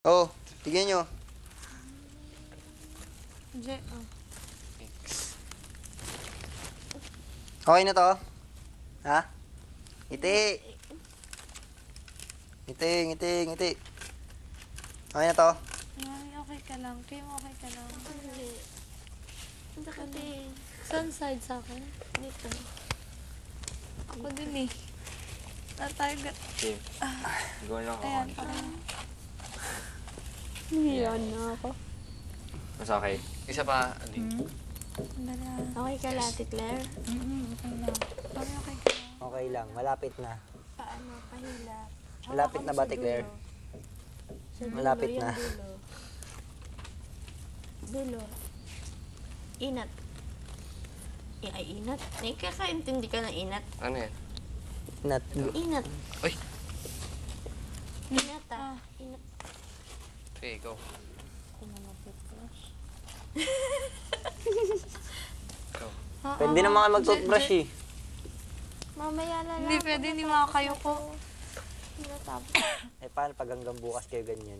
Oh, tignan nyo. Okay na to? Ha? Ngiti. Ngiti, ngiti, ngiti. Okay na to? Ay, okay ka lang. Kim, okay ka lang. Hindi. Ang sakit eh. Saan side sa akin? Dito. Ako din eh. Tatagat. Kim, gawa lang ako. Ayan, parang. Niyan na ako. Mas okay. Isa pa, Andi. Sandali lang. Okay ka, Ate Claire? Okay lang. Parang okay ka lang. Okay lang, malapit na. Paano? Pahila. Malapit na ba, Claire? Sa dulo, Malapit yung na. dulo. Dulo. Inat. Ay, inat. Ay, kakaintindi ka ng inat. Ano yan? Not, Inat. Uy! Inat ah. Inat. Okay, go. Go. pwede naman kayo mag-toothbrush eh. Mamaya na lang. Hindi pwede, hindi makakayo ko. Eh, paano pag hanggang bukas kayo ganyan?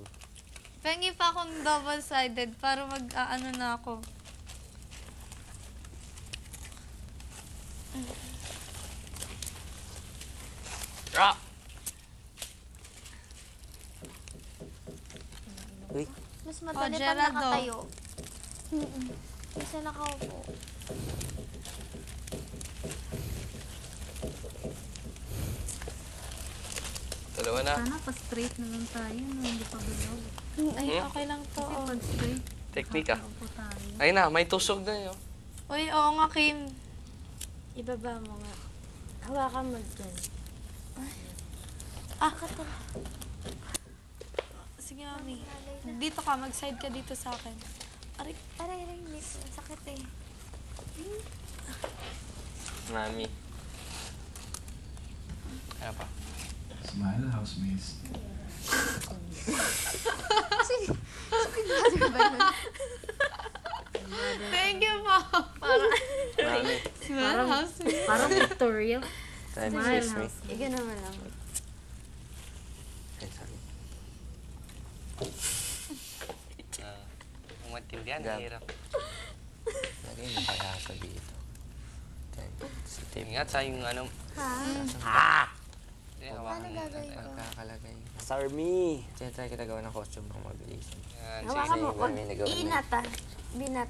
Pengi pa akong double-sided para mag-ano na ako. Ah! Uy, Mas madali pag Geraldo. nakatayo. Kasi nakaupo. Dalawa na. Sana pa-straight na lang tayo, no? Hindi pa bilog. Ay, okay lang to. Kasi Oh. pag straight, Technique ah. nakakaupo tayo. Ayun na, may tusog na yun. Uy, oo nga, Kim. Ibaba mo nga. Hawakan mo dyan. Ah, sige, mami. Dito ka, mag-side ka dito sa akin. Aray, Aray, aray, miss. Ang sakit eh. Mami. Ano pa? Smile, housemates. thank you po. Mami. Parang house. Parang Victoria. Time Smile, is me. Ikaw naman lang. Ay, sorry. Kung matindihan, Gab. hirap. Lagay mo kaya sa dito. Then, si Tim. Ingat sa yung ano. Ha? Hindi, Paano hawakan mo. gagawin ko? Kakalagay. sa army. Diyan tayo kita gawa ng costume pang mabilis. Yan, Hawakan mo. Sige, Wag may nagawa na. iinat ah. Binat.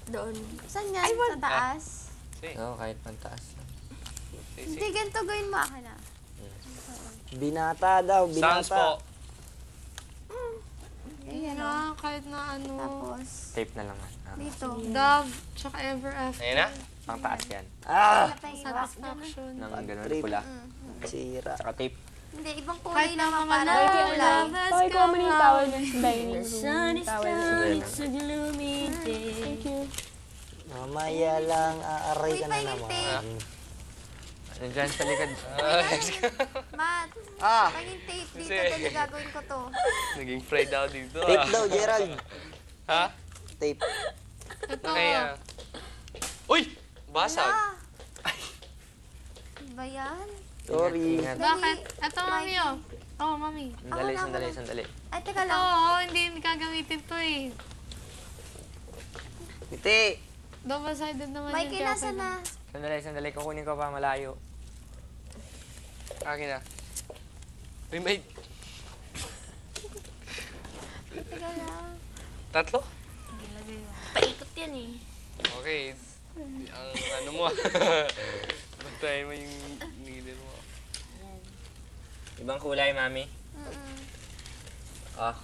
Doon. Saan yan? Sa taas? sige. Oo, kahit pantaas lang. Hindi, ganito gawin mo. Akin na. Binata daw, binata. Sounds po. Ganyan o. Na, kahit na ano. Tapos, Tape na lang. dito. Dove, tsaka ever after. Ayun na. Pangtaas yan. Ah! Satisfaction. Nang ganun Trip. pula. Sira. Tsaka tape. Hindi, ibang kulay Kahit na naman naman para na, kulay. love has come out. The sun is down, It's it's a gloomy day. Thank you. Mamaya lang, aaray Uy, ka na pahingin naman. tape. Nandiyan sa likod. Matt, Ah! paging tape dito, Kasi- dali gagawin ko to. Naging fried out dito. Tape daw, Gerald. Ha? Tape. Ito. Okay, Uy! Basag. Ala! Ano ba yan? Sorry. Ingat. Bakit? Ito, mami, oh. Oh, mami. Sandali, Wala, sandali, wala. sandali. Ay, teka Oo, lang. hindi gagamitin to eh. Ngiti. Double-sided naman Mikey, kaya nasa pwede. na? Sandali, sandali. Kukunin ko pa malayo. Akin na. Uy, may Teka lang. tatlo? Paikot yan eh. Okay. Ang ano mo. Bantayin mo yung needle mo. Ibang kulay, mami. Ah.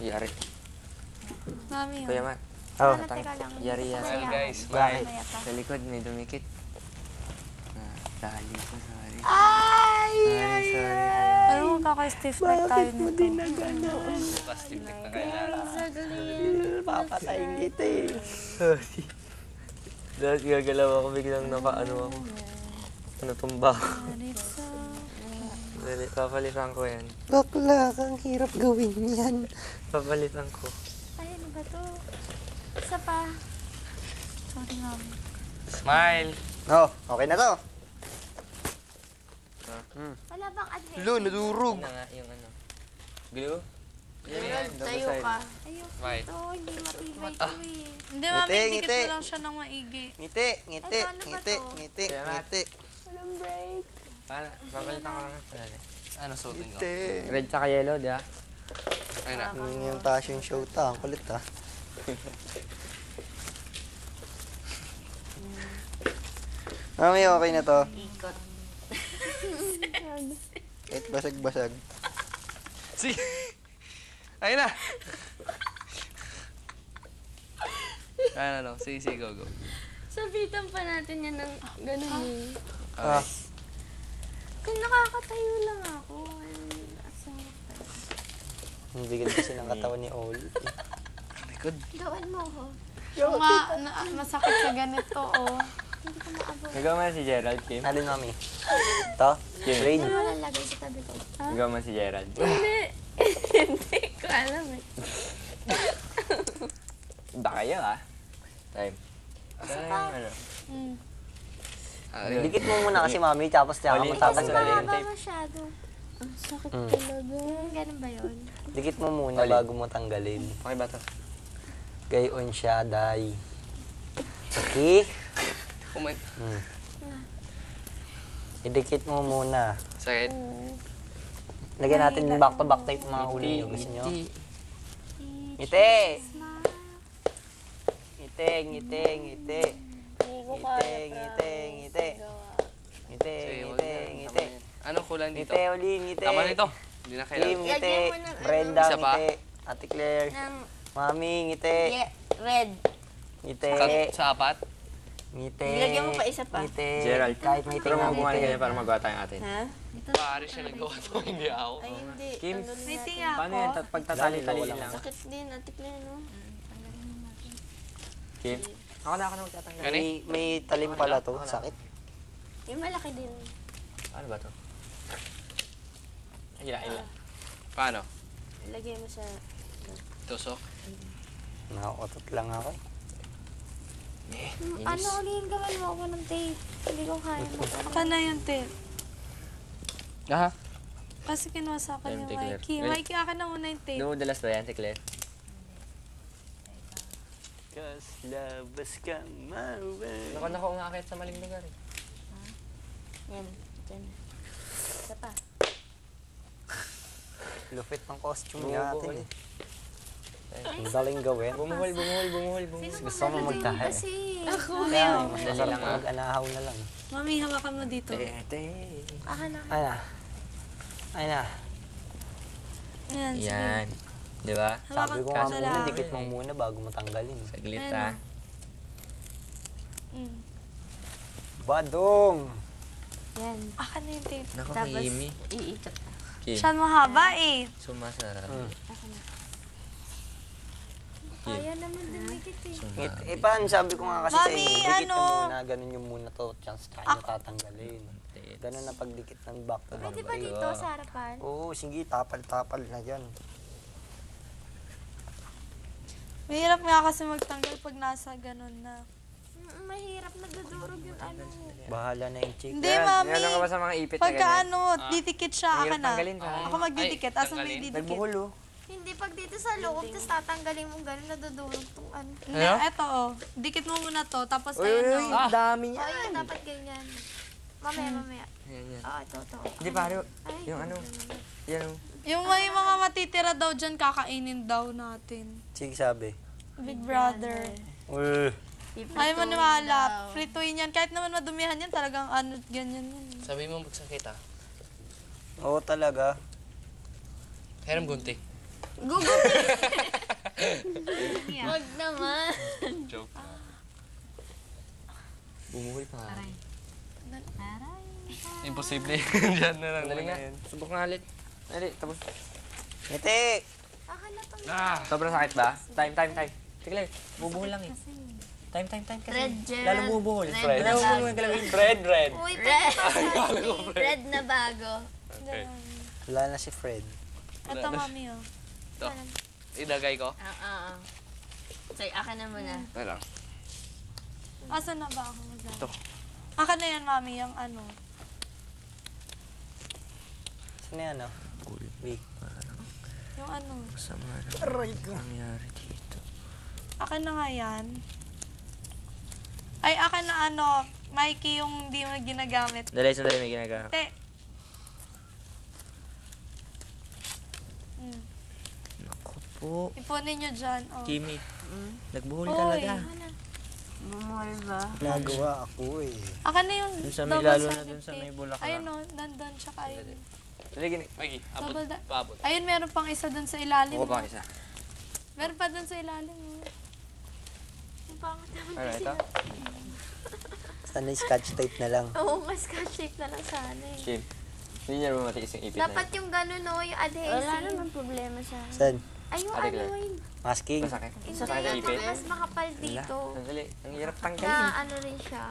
Yari. Mami, oh. Kuya Matt. Oh, Ano, teka lang. Yari yan. Well, guys, Bakit? bye. Sa likod, may dumikit. Dali ko, sorry. Ay! Sorry. Pero magkaka-stiff neck tayo nito. Plastic na kailangan. Papatayin kita eh. Sorry. Dahil gagalaw ako, biglang naka-ano ako. Natumba ako. Dali, papalitan ko yan. Bakla, ang hirap gawin yan. Papalitan ko. Ay, ano ba to? Isa pa. Sorry, mami. Smile. Oh, okay na to. Wala bang adventure? Lo, nadurog. Yun na nga, yung ano. Glue? Gerald, tayo ka. Bakit? Ito, hindi matibay ito eh. Hindi, mami, Ngiti, dikit ngiti. mo lang siya ng maigi. Ngiti, ngiti, Ay, paano ba ngiti, to? ngiti, Kaya nga. ngiti. Walang break. Papalitan ko lang. Ano suotin ko? Ngiti. Red tsaka yellow, di ba? Ayun na. Yung fashion show ta. Ang kulit ha. Mami, okay na to. Ikot. Kahit basag-basag. Si. Ayun na. Ano, sige, go. Sabitan pa natin yan ng ganun eh. Ah, Kung nakakatayo lang ako. ang bigat kasi ng katawan ni Oli. Likod. Gawan mo ko. Oo nga, masakit sa ganito, oh. Hindi ko maabot. Nagawa mo na si Gerald, Kim? Alin, mami? Ito? Rain? Ano lalagay sa tabi ko? Ha? Nagawa mo si Gerald. Hindi. Hindi ko alam eh. Iba kayo, ah. Time. Ano? Mm. Ayun. Dikit mo muna kasi, mami. Tapos tsaka Oli, mo Kasi tatanggalin. mahaba masyado. Ang sakit talaga. Ganun ba yun? Dikit mo muna Oli. bago mo tanggalin. Okay ba to? Gayon siya, day. Okay? Kumain. Idikit mo muna. Sakit. Lagyan natin yung back-to-back tape mga huli nyo. Gusto nyo? Ngiti! Ngiti, ngiti, ngiti. Hindi ko Ngiti, kaya. ngiti, ngiti. Ngiti, Sige, wag ngiti, na. ngiti. Anong kulang dito? Ngiti, Oli, ngiti. Tama nito. Hindi na Kim, kailangan. ngiti. Lagyan mo ng ano. Brenda, Isa pa? ngiti. Ate Claire. Ng Mami, ngiti. red. Ngiti. Sa apat? Ngiti. Lagyan mo pa isa pa. Ngiti. Gerald, Kahit may pero tingnan mga bumalik ngiti. ganyan para magawa tayong atin. Ha? Pare siya nagawa to, hindi ako. Ay, hindi. Kim, Ano May natin? tinga Paano ako. yan? Pagtatali-tali lang. Sakit din. Atik na yun, no? Kim? Ako na magtatanggal. Gani? May talim pala to. Sakit. Yung malaki din. Ano ba to? Ay, ila. Paano? Ilagay mo sa... Tusok? Nakakotot lang ako. Ano ulit yung gawan mo ako ng tape? Hindi ko kaya mo. Aka na yung tape. Aha. Kasi kinuha sa akin yung Tape, Claire. Mikey. Wait. Mikey, akin na muna yung tape. Dumudalas ba yan si Claire? Kas labas ka mawala. Naku, naku, umakakit sa maling lugar eh. Yan. Diyan. Isa pa. Lupit ng costume Bumubuhol. natin eh. Ang daling gawin. Bumuhol. Gusto mo magtahe. Kasi... Kaya, Madali masarap lang, ah. mag-anahaw na lang. Mami, hawakan mo dito. Aka na. Ay na. Ay na. Ayan, sige. Yan. Di ba? Sabi ko nga Hawakan ka muna, lang. dikit mo muna bago mo tanggalin. Saglit Ayun, ah. Mm. Badong! Yan. Akin na yung tape. Naku, Tapos, Kimi. iikot ka. Kim. Siya mahaba eh. Sumasarap. Aka na. Kim. Kaya naman dumikit eh. Sumasarap. Paano sabi ko nga kasi sa Mami, inyo, dikit ano? mo muna, ganun yung muna to, chance tayo tatanggalin. Ganun na pagdikit ng back to back. Pwede ba dito sa harapan? Oo, sige, tapal-tapal na yan. Mahirap nga kasi magtanggal pag nasa ganun na. Mahirap nagdudurog yung ano. Bahala na yung chick. Hindi, mami. Meron ka ba sa mga ipit na Pagka ganyan? ano, didikit siya, Mahirap akin na. tanggalin sa Ako magdidikit. Asa may tanggalin. didikit? Nagbuhol oh. Hindi, pag dito sa loob, tapos tatanggalin mo gano'n, nadudurog tong ano. Hindi, eto oh. Dikit mo muna to, tapos ayun oh. dami O, yun, dapat ganyan. Mamaya. Yan. Oo, ito. Hindi pare, Ay, yung ano, yan oh. Yung may mga matitira daw dyan, kakainin daw natin. Sige sabi. Big Brother. Uy. Ay mo maniwala, frituin yan. Kahit naman madumihan yan, talagang ano, ganyan yan. Sabi mo magsakit ah. Oo talaga. Hiram gunti. Wag naman. Joke. Bumuhol pa. Imposible. Diyan na lang. Dali nga, yan. subok nga ulit. Dali, tapos. Ngiti! Akala pa Ah! Sobrang sakit ba? Time. Sige lang, bubuhol lang eh. Time kasi. Red gel. Lalo bubuhol. Red Lalo na bubuhol bago. yung galawin. Red! Uy, red na bago. Wala na si Fred. Ito, mami oh. Ito. Ilagay ko. Oo. Say, akin na muna. Ito lang. Asa na ba ako? Ito. Akin na yan, mami, yung ano. Ano yan, oh? Big. Yung ano. Masama na nangyari dito. Akin na nga yan. Ay, akin na ano, Mikey, yung hindi mo ginagamit. Sandali, may ginagawa. Te. Naku po. Ipunin nyo dyan. Oh. Kimi, nagbuhol Oy. talaga. Mamahal ba? Nagawa ako eh. Akin na yung Dun sa may double lalo na 750. dun sa may bulaklak. Ayun o, nandun, tsaka ayun. Dali, Mikey, abot. Double da- Paabot. Ayun, meron pang isa dun sa ilalim. Buka pa oh. isa. Meron pa dun sa ilalim. Oh. Ang pangat naman Ano kasi. ito? Basta na scotch tape na lang. Oo, mas scotch tape na lang sana eh. Shame. Hindi niya naman matiis yung ipit na Dapat yung gano'n o, yung adhesive. Wala naman problema sa akin. Saan? Ay, yung Ate ano Claire. yun. Masking? Masakit. Hindi, Masakit yung yung ipit. mas makapal dito. Sandali, ang hirap Na tanggalin. ano rin siya.